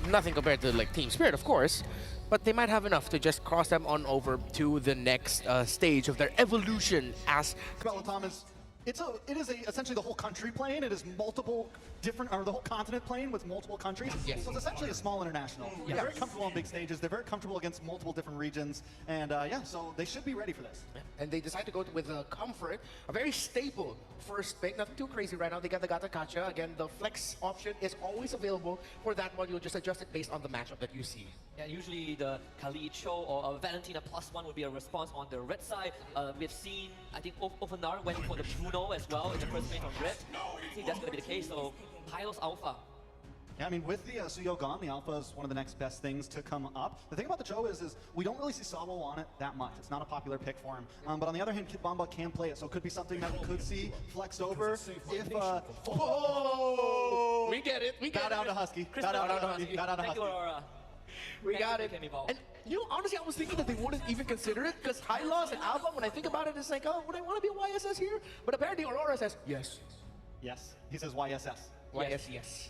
nothing compared to like Team Spirit, of course, but they might have enough to just cross them on over to the next stage of their evolution as. About Thomas, it is essentially the whole country playing. It is multiple different, or the whole continent playing with multiple countries. Yes. So it's essentially a small international. They're very comfortable on big stages. They're very comfortable against multiple different regions, and yeah, so they should be ready for this. Yeah. And they decide to go with Comfort, a very staple first pick. Nothing too crazy right now. They got the Gata Kacha. Again, the flex option is always available for that one. You'll just adjust it based on the matchup that you see. Yeah, usually the Khalid Cho or Valentina +1 would be a response on the red side. We've seen, I think, Ofanar went for the Bruno as well in the first phase on red. I think that's going to be the case, so Hylos Alpha. Yeah, I mean, with the Suyo gone, the Alpha is one of the next best things to come up. The thing about the Cho is we don't really see Sabo on it that much. It's not a popular pick for him. But on the other hand, Kid Bomba can play it, so it could be something that we could see flexed over if... Oh! We get it, we get Bow it. down to Husky. Bow down to Husky. Bow down to Thank you, Husky. Aurora. We got it. Came involved. And you know, honestly, I was thinking that they wouldn't even consider it because Hylos and Alpha, when I think about it, it's like, oh, would I want to be a YSS here? But apparently Aurora says, yes. Yes, he says YSS. YS, yes.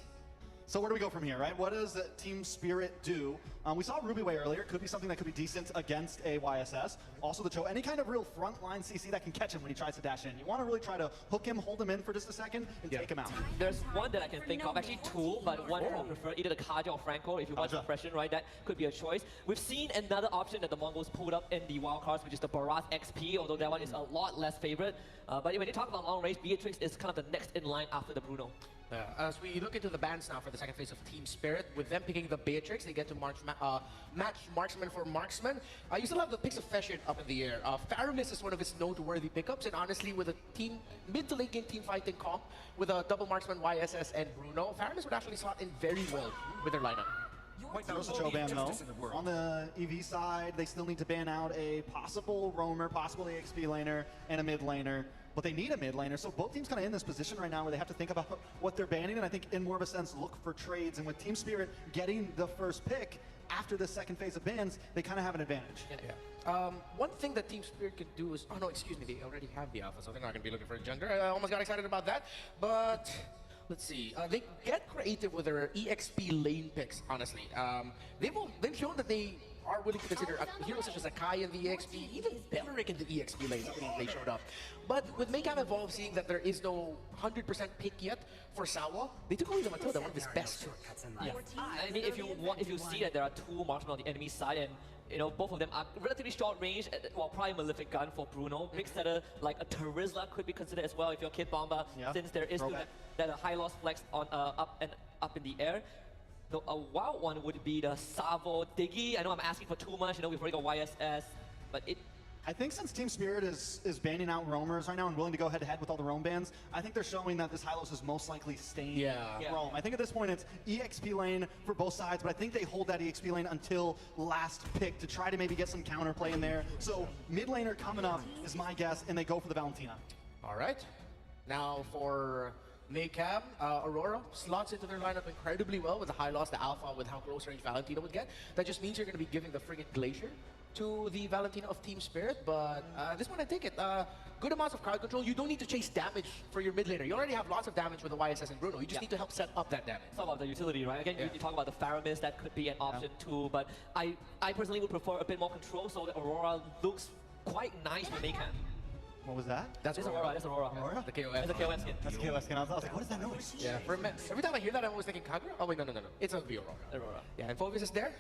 So where do we go from here, right? What does Team Spirit do? We saw Ruby Way earlier. Could be something that could be decent against a YSS. Also the Cho, any kind of real frontline CC that can catch him when he tries to dash in. You want to really try to hook him, hold him in for just a second, and take him out. There's one that I can think of, actually two, but one I prefer, either the Kaja or Franco, if you want suppression, right? That could be a choice. We've seen another option that the Mongols pulled up in the wildcards, which is the Barath XP, although that one is a lot less favorite. But when you talk about long range, Beatrix is kind of the next in line after the Bruno. As we look into the bans now for the second phase of Team Spirit, with them picking the Beatrix, they get to match Marksman for Marksman. You still have the picks of Feshin up in the air. Faramis is one of his noteworthy pickups, and honestly, with a team mid to late game team fighting comp, with a double Marksman, YSS, and Bruno, Faramis would actually slot in very well with their lineup. There's a Cho ban though. On the EV side, they still need to ban out a possible roamer, possible EXP laner, and a mid laner. But they need a mid laner, so both teams kind of in this position right now where they have to think about what they're banning, and I think in more of a sense look for trades. And with Team Spirit getting the first pick after the second phase of bans, they kind of have an advantage. Yeah. One thing that Team Spirit can do is, oh no, excuse me, they already have the Alpha, so they're not going to be looking for a jungler. I almost got excited about that, but let's see. They get creative with their EXP lane picks, honestly. They've shown that they are willing to consider heroes such as Akai in the EXP, even Belleric in the EXP lane. They showed up. But with Maycam Evolve, seeing that there is no 100% pick yet for Sawa, they took away the Matilda, one of his best. Yeah. I mean, if you see that there are two marksmen on the enemy side, and you know both of them are relatively short range, well, probably Malefic Gun for Bruno. Mixed setter like a Terizla could be considered as well if you're Kid Bomba, since there is that a high loss flex on up in the air. So a wild one would be the Savo Diggy. I know I'm asking for too much. You know, we've already got YSS, but it. I think since Team Spirit is banning out roamers right now and willing to go head-to-head with all the roam bans, I think they're showing that this Hylos is most likely staying roam. I think at this point it's EXP lane for both sides, but I think they hold that EXP lane until last pick to try to maybe get some counterplay in there. So mid laner coming up is my guess, and they go for the Valentina. All right. Now for Maycam, Aurora slots into their lineup incredibly well with the high loss, the Alpha, with how close range Valentina would get. That just means you're going to be giving the friggin' Glacier to the Valentina of Team Spirit, but this one I take it. Good amounts of crowd control. You don't need to chase damage for your mid laner. You already have lots of damage with the YSS and Bruno. You just need to help set up that damage. It's all about the utility, right? Again, you talk about the Faramis, that could be an option too, but I personally would prefer a bit more control, so the Aurora looks quite nice with Maycam. What was that? That's Aurora. That's Aurora. The KOS. That's a KOS skin. That's KOS skin. I was like, what is that noise? Yeah. Every time I hear that, I'm always thinking Kagura. Oh wait, no. It's a Aurora. Aurora. Yeah, and Phoveus is there.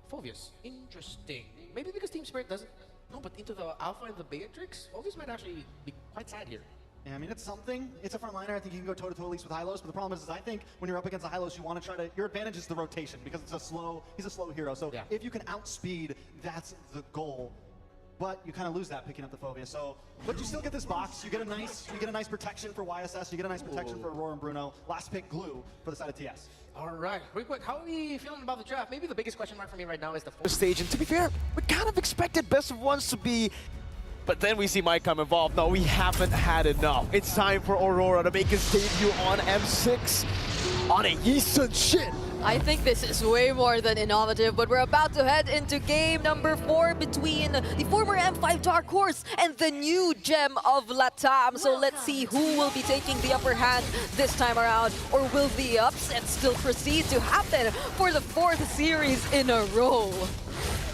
Phoveus. Interesting. Maybe because Team Spirit doesn't. No, but into the Alpha and the Beatrix, Phoveus might actually be quite sad here. Yeah, I mean, it's something. It's a front liner. I think you can go toe-to-toe at least with Hylos, but the problem is I think when you're up against a Hylos, you want to try to... Your advantage is the rotation, because he's a slow hero. So if you can outspeed, that's the goal. But you kind of lose that picking up the Phobia. So, but you still get this box. You get a nice protection for YSS. You get a nice protection for Aurora and Bruno. Last pick, Glue, for the side of TS. All right, real quick, how are we feeling about the draft? Maybe the biggest question mark for me right now is the first stage. And to be fair, we kind of expected best of ones to be, but then we see Maycam involved. No, we haven't had enough. It's time for Aurora to make his debut on M6 on a Yi Sun Shin. I think this is way more than innovative, but we're about to head into game number 4 between the former M5 Dark Horse and the new gem of Latam. So let's see who will be taking the upper hand this time around, or will the upset still proceed to happen for the 4th series in a row?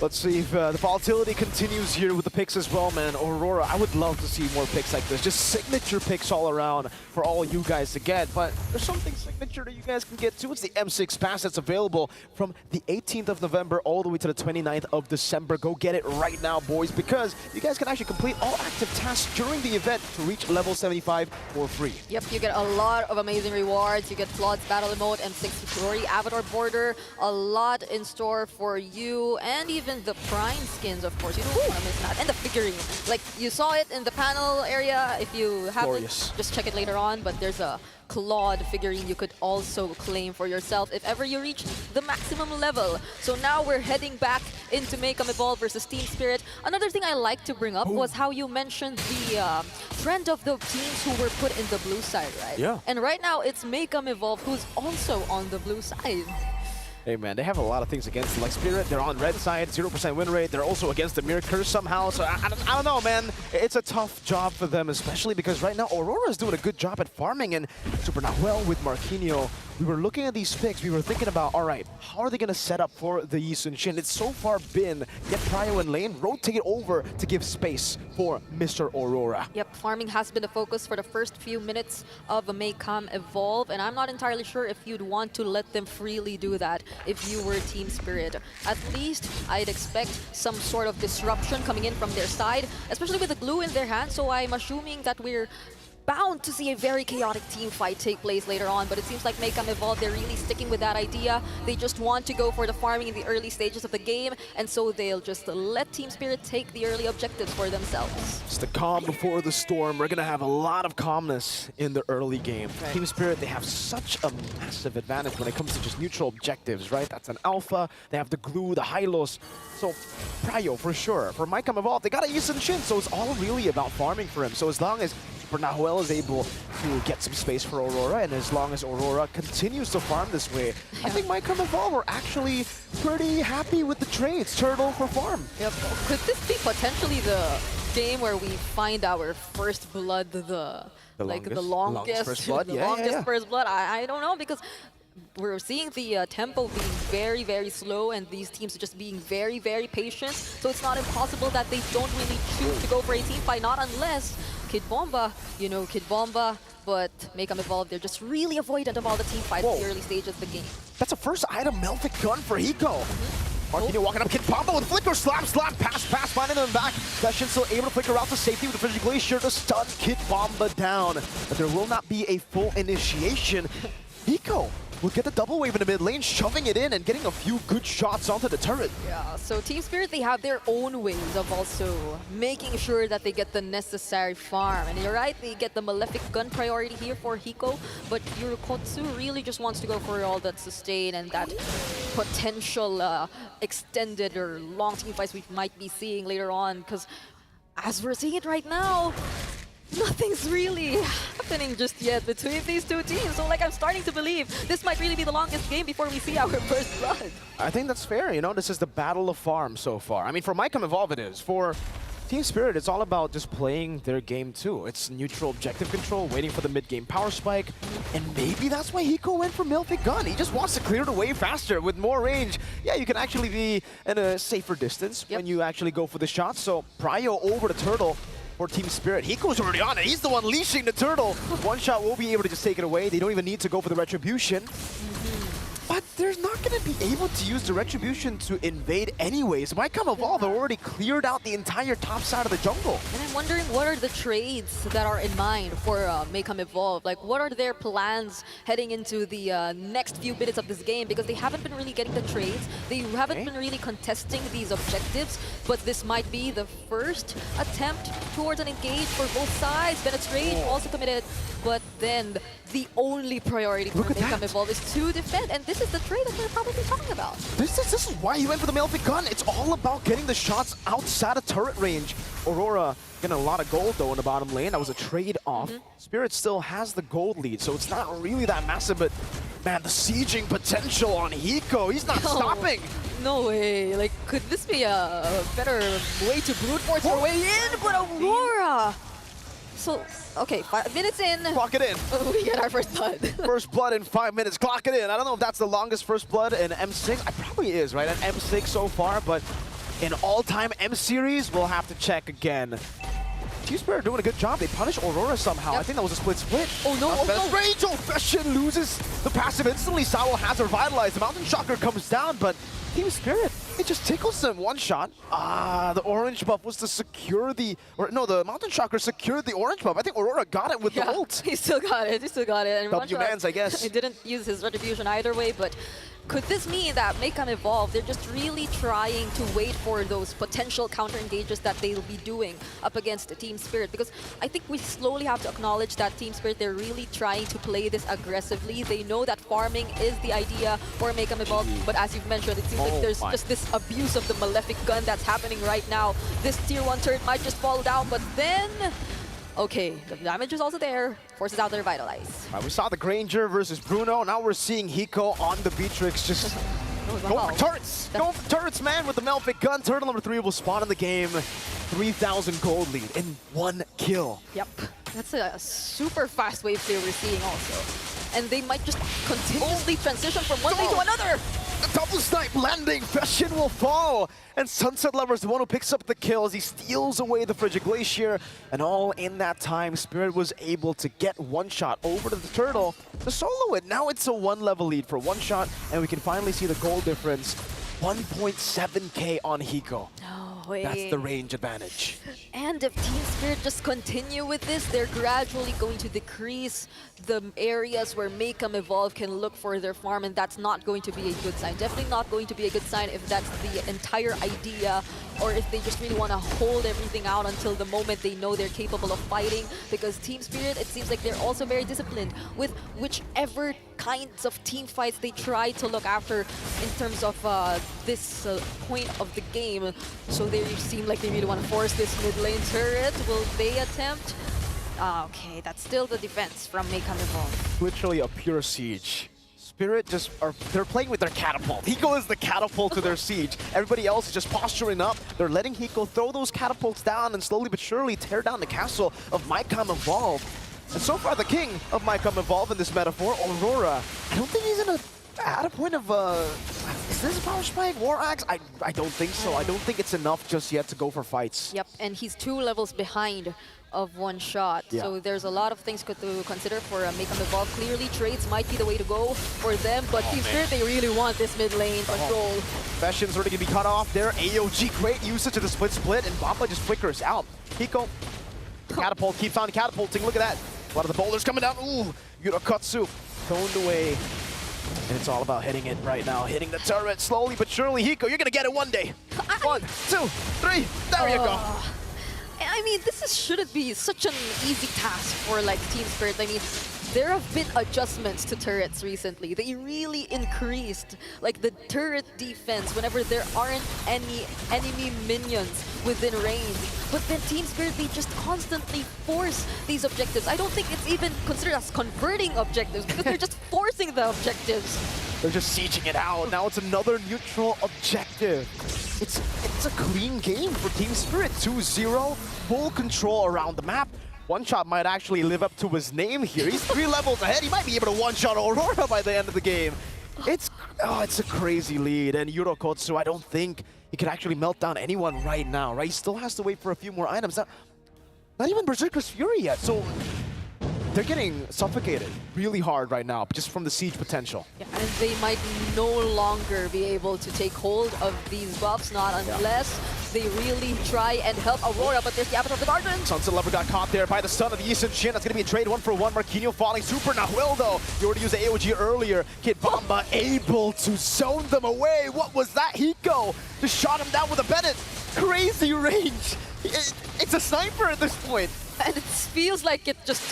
Let's see if the volatility continues here with the picks as well, man. Aurora, I would love to see more picks like this. Just signature picks all around for all you guys to get. But there's something signature that you guys can get too. It's the M6 Pass that's available from the 18th of November all the way to the 29th of December. Go get it right now, boys, because you guys can actually complete all active tasks during the event to reach level 75 for free. Yep, you get a lot of amazing rewards. You get Flood's Battle Emote, M6 Fury, Avatar Border, a lot in store for you, and even the Prime skins, of course. You don't want to miss that. And the figurine. Like, you saw it in the panel area. If you haven't, just check it later on. But there's a Claude figurine you could also claim for yourself if ever you reach the maximum level. So now we're heading back into Maycam Evolve versus Team Spirit. Another thing I like to bring up was how you mentioned the trend of the teams who were put in the blue side, right? Yeah. And right now it's Maycam Evolve who's also on the blue side. Hey man, they have a lot of things against them. Like Spirit, they're on red side, 0% win rate. They're also against the Mirror Curse somehow. So I don't know, man. It's a tough job for them, especially because right now Aurora is doing a good job at farming, and Super Nahuel with Marquinhos. We were looking at these picks. We were thinking about, all right, how are they going to set up for the Yi Sun-shin? It's so far been get Prio in lane, rotate it over to give space for Mr. Aurora. Yep, farming has been the focus for the first few minutes of a Maycam Evolve, and I'm not entirely sure if you'd want to let them freely do that if you were Team Spirit. At least I'd expect some sort of disruption coming in from their side, especially with the glue in their hand, so I'm assuming that we're bound to see a very chaotic team fight take place later on, but it seems like Maycam Evolve, they're really sticking with that idea. They just want to go for the farming in the early stages of the game, and so they'll just let Team Spirit take the early objectives for themselves. It's the calm before the storm. We're going to have a lot of calmness in the early game. Right. Team Spirit, they have such a massive advantage when it comes to just neutral objectives, right? That's an alpha. They have the glue, the Hylos. So, Prio, for sure. For Maycam Evolve, they got a Yi Sun-shin, so it's all really about farming for him. So as long as Nahuel is able to get some space for Aurora, and as long as Aurora continues to farm this way, I think Maycam Evolve are actually pretty happy with the trades. Turtle for farm. Yep. Could this be potentially the game where we find our first blood, the longest first blood? First blood? I don't know, because we're seeing the tempo being very, very slow, and these teams are just being very, very patient. So it's not impossible that they don't really choose to go for a team fight, not unless Kid Bomba, you know Kid Bomba, but Maycam Evolve, they're just really avoidant of all the team fights in the early stages of the game. That's a first item melted gun for Hiko. Marquinhos walking up, Kid Bomba with flicker, slap, pass, finding them back. Session still able to flicker out to safety with the Fissure Glacier to stun Kid Bomba down. But there will not be a full initiation. Hiko will get the double wave in the mid lane, shoving it in and getting a few good shots onto the turret. Yeah, so Team Spirit, they have their own ways of also making sure that they get the necessary farm. And you're right, they get the Malefic Gun priority here for Hiko, but Yurikotsu really just wants to go for all that sustain and that potential extended or long team fights we might be seeing later on, because as we're seeing it right now, nothing's really happening just yet between these two teams. So like, I'm starting to believe this might really be the longest game before we see our first blood. I think that's fair, you know, this is the battle of farm so far. I mean, for Maycam Evolve it is. For Team Spirit, it's all about just playing their game too. It's neutral objective control, waiting for the mid-game power spike, and maybe that's why Hiko went for Mlbb Gun. He just wants to clear the way faster with more range. Yeah, you can actually be in a safer distance when you actually go for the shot. So Prio over the Turtle for Team Spirit. Hiko's already on it. He's the one leashing the Turtle. One shot will be able to just take it away. They don't even need to go for the Retribution. But they're not going to be able to use the Retribution to invade anyways. Maycam Evolve already cleared out the entire top side of the jungle. And I'm wondering, what are the trades that are in mind for Maycam Evolve? Like, what are their plans heading into the next few minutes of this game? Because they haven't been really getting the trades. They haven't been really contesting these objectives. But this might be the first attempt towards an engage for both sides. Bennett's Rage also committed. But then the only priority for Maycam Evolve is to defend. And this is the trade that we're probably talking about. This is why he went for the Mlbb Gun. It's all about getting the shots outside of turret range. Aurora getting a lot of gold though in the bottom lane. That was a trade-off. Spirit still has the gold lead, so it's not really that massive, but Man, the sieging potential on Hiko, he's not stopping. No way. Like, could this be a better way to brute force our way in? But Aurora! So, okay, 5 minutes in. Clock it in. We get our first blood. First blood in 5 minutes. Clock it in. I don't know if that's the longest first blood in M6. It probably is, right? At M6 so far, but in all-time M series, we'll have to check again. Team Spirit are doing a good job. They punish Aurora somehow. Yep. I think that was a split. Oh no, oh no. Range! Oh, Fashion loses the passive instantly. Sawo has revitalized. The Mountain Shocker comes down, but Team Spirit, it just tickles them. One shot. The orange buff was to secure the... the Mountain Shocker secured the orange buff. I think Aurora got it with the ult. He still got it. He still got it. And W-Mans, I guess. He didn't use his retribution either way, but could this mean that Maycam Evolve, they're just really trying to wait for those potential counter engages that they'll be doing up against Team Spirit? Because I think we slowly have to acknowledge that Team Spirit, they're really trying to play this aggressively. They know that farming is the idea for Maycam Evolve, but as you've mentioned, it seems like there's just this abuse of the Malefic gun that's happening right now. This tier 1 turret might just fall down, but then... Okay, the damage is also there. Forces out the Revitalize. We saw the Granger versus Bruno. Now we're seeing Hiko on the Beatrix just go for turrets. Go for turrets, man, with the Malefic gun. Turtle number 3 will spawn in the game. 3,000 gold lead in 1 kill. Yep. That's a super fast wave clear we're seeing also. And they might just continuously transition from one thing to another. The double snipe landing, Fashion will fall. And Sunset Lover is the one who picks up the kill as he steals away the Frigid Glacier. And all in that time, Spirit was able to get one shot over to the Turtle to solo it. Now it's a 1 level lead for one shot, and we can finally see the goal difference. 1.7k on Hiko. No way. That's the range advantage. And if Team Spirit just continue with this, they're gradually going to decrease the areas where Maycam Evolve can look for their farm, and that's not going to be a good sign. Definitely not going to be a good sign if that's the entire idea, or if they just really want to hold everything out until the moment they know they're capable of fighting. Because Team Spirit, it seems like they're also very disciplined with whichever kinds of team fights they try to look after in terms of this point of the game. So they seem like they really want to force this mid lane turret. Will they attempt? Okay, that's still the defense from Maycam Evolve. Literally a pure siege. Spirit they're playing with their catapult. Hiko is the catapult to their siege. Everybody else is just posturing up. They're letting Hiko throw those catapults down and slowly but surely tear down the castle of Maycam Evolve. And so far, the king of Maycam Evolve in this metaphor, Aurora, I don't think he's at a point of, is this a power spike, war axe? I don't think so. I don't think it's enough just yet to go for fights. Yep, and he's 2 levels behind of one shot. Yeah. So there's a lot of things to consider for Maycam Evolve. Clearly, trades might be the way to go for them, but Team Spirit, they really want this mid lane control. Fashions already going to be cut off there. AOG, great usage of the split, and Bamba just flickers out. Hiko, catapult, keeps on catapulting. Look at that. A lot of the boulders coming down. Ooh, Yurakatsu toned away. And it's all about hitting it right now. Hitting the turret slowly but surely. Hiko, you're going to get it one day. 1, 2, 3. There you go. I mean, shouldn't be such an easy task for like Team Spirit. I mean, there have been adjustments to turrets recently. They really increased like the turret defense whenever there aren't any enemy minions within range. But then Team Spirit, they just constantly force these objectives. I don't think it's even considered as converting objectives because they're just forcing the objectives. They're just sieging it out. Now it's another neutral objective. It's a clean game for Team Spirit. 2-0, full control around the map. One Shot might actually live up to his name here. He's 3 levels ahead. He might be able to one-shot Aurora by the end of the game. It's a crazy lead. And Yurokotsu, I don't think he can actually melt down anyone right now, right? He still has to wait for a few more items. Not even Berserker's Fury yet. So they're getting suffocated really hard right now, just from the siege potential. Yeah, and they might no longer be able to take hold of these buffs, not unless they really try and help Aurora, but there's the Avatar of the Garden. Sunset Lover got caught there by the stun of the Eastern Shin. That's going to be a trade 1-for-1. Marquinhos falling. Super Nahuel, though. You already used the AOG earlier. Kid Bamba able to zone them away. What was that? Hiko just shot him down with a Bennett. Crazy range. It's a sniper at this point. And it feels like it just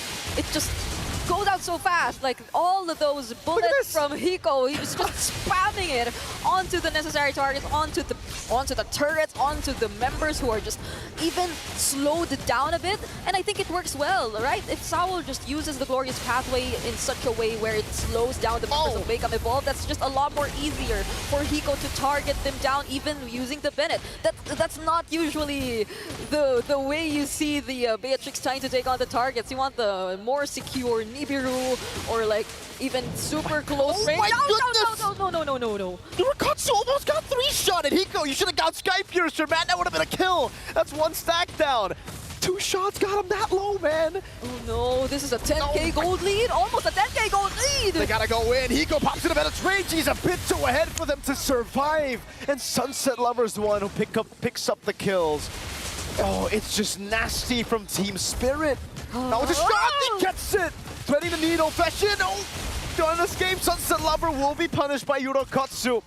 goes out so fast. Like all of those bullets from Hiko, he was just spamming it onto the necessary targets, onto the turrets, onto the members who are just even slowed down a bit. And I think it works well, right? If Saul just uses the Glorious Pathway in such a way where it slows down the members of Maycam Evolve, that's just a lot more easier for Hiko to target them down, even using the Bennett. That's not usually the way you see the Beatrix trying to take on the targets. You want the more secure Nibiru or like even super close range. My goodness! No. Rikatsu almost got 3-shot at Hiko. You should have got Sky Piercer, man. That would have been a kill. That's 1 stack down. 2 shots got him that low, man. Oh no, this is a 10k gold lead. Almost a 10k gold lead. They gotta go in. Hiko pops into Bennett's range. He's a bit too ahead for them to survive. And Sunset Lover's the one who picks up the kills. Oh, it's just nasty from Team Spirit. Now with a shot, he gets it. Threading the needle, Fashion. Oh, don't escape. Sunset Lover will be punished by Yurokatsu.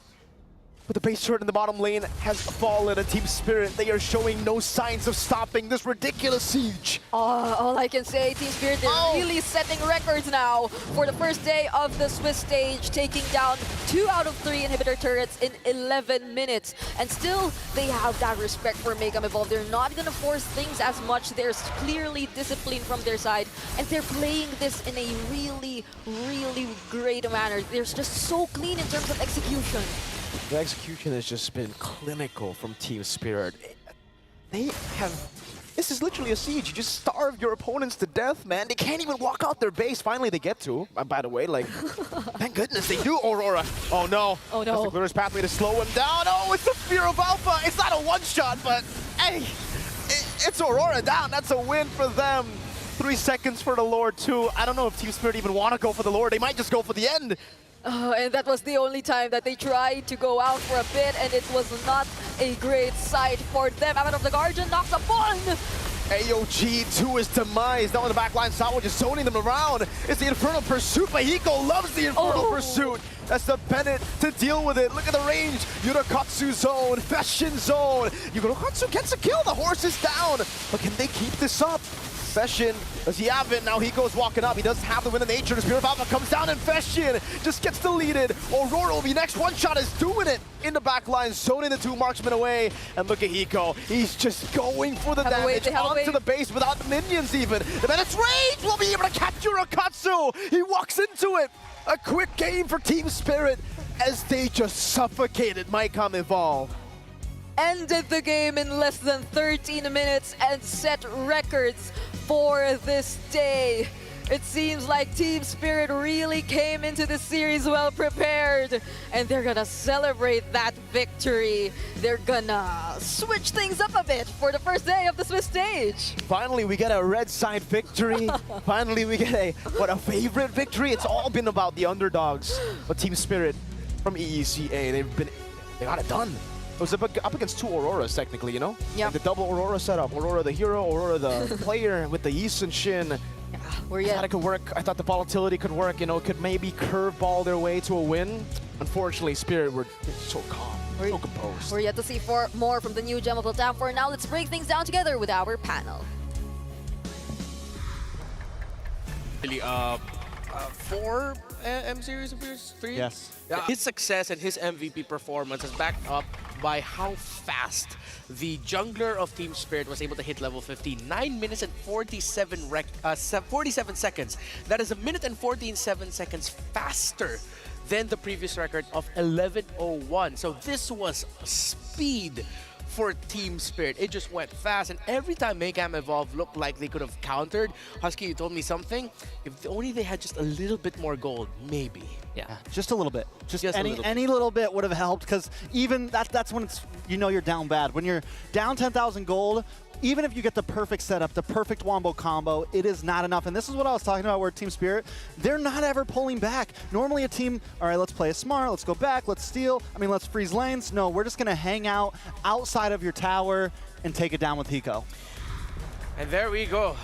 But the base turret in the bottom lane has fallen, and Team Spirit, they are showing no signs of stopping this ridiculous siege. All I can say, Team Spirit, they're really setting records now for the first day of the Swiss stage, taking down 2 out of 3 inhibitor turrets in 11 minutes. And still, they have that respect for Maycam Evolve. They're not going to force things as much. There's clearly discipline from their side, and they're playing this in a really, really great manner. They're just so clean in terms of execution. The execution has just been clinical from Team Spirit. They have... This is literally a siege. You just starve your opponents to death, man. They can't even walk out their base. Finally, they get to. By the way, like, thank goodness they do, Aurora. Oh, no. Oh, no. That's the Glorious Pathway to slow him down. Oh, it's the Spear of Alpha. It's not a one-shot, but, hey, it's Aurora down. That's a win for them. 3 seconds for the Lord, too. I don't know if Team Spirit even want to go for the Lord. They might just go for the end. And that was the only time that they tried to go out for a bit, and it was not a great sight for them. Out of the Guardian, knocks upon! AOG to his demise. Now in the back line, Sawa just zoning them around. It's the Infernal Pursuit, but Hiko loves the Infernal Pursuit. That's the Bennett to deal with it. Look at the range. Yurokatsu zone, Fashion zone. Yurokatsu gets a kill. The horse is down. But can they keep this up? Fashion, does he have it? Now Hiko's walking up. He does have the win of nature. The Spear of Alpha comes down and Fashion just gets deleted. Aurora will be next. One shot is doing it in the back line, zoning the 2 marksmen away. And look at Hiko. He's just going for the damage onto the base without the minions even. The Bennett's rage will be able to catch Yurokatsu. He walks into it. A quick game for Team Spirit as they just suffocated Maycam Evolve. Ended the game in less than 13 minutes and set records for this day. It seems like Team Spirit really came into this series well prepared, and they're gonna celebrate that victory. They're gonna switch things up a bit for the first day of the Swiss stage. Finally, we get a red side victory. Finally, we get a favorite victory. It's all been about the underdogs. But Team Spirit from EECA, they got it done. It was up against 2 Auroras, technically, you know? Yeah. Like the double Aurora setup. Aurora the hero, Aurora the player with the Yi Sun Shin. I thought it could work. I thought the volatility could work, you know, could maybe curveball their way to a win. Unfortunately, Spirit were so calm, so composed. We're yet to see more from the new Gem of the Town. For now, let's break things down together with our panel. Really, 4 M-Series appears? 3? Yes. His success and his MVP performance is backed up by how fast the jungler of Team Spirit was able to hit level 50. 9 minutes and 47 seconds. That is 1 minute and 14 seconds faster than the previous record of 11:01. So this was speed for Team Spirit. It just went fast, and every time Maycam Evolve looked like they could have countered, Husky, you told me something. If only they had just a little bit more gold, maybe. Yeah. Just a little bit. Just any a little bit would have helped, because even that's when it's, you know, you're down bad. When you're down 10,000 gold, even if you get the perfect setup, the perfect wombo combo, it is not enough. And this is what I was talking about where Team Spirit, they're not ever pulling back. Normally a team, all right, let's play it smart, let's go back, let's steal, let's freeze lanes. No, we're just going to hang out outside of your tower and take it down with Hiko. And there we go.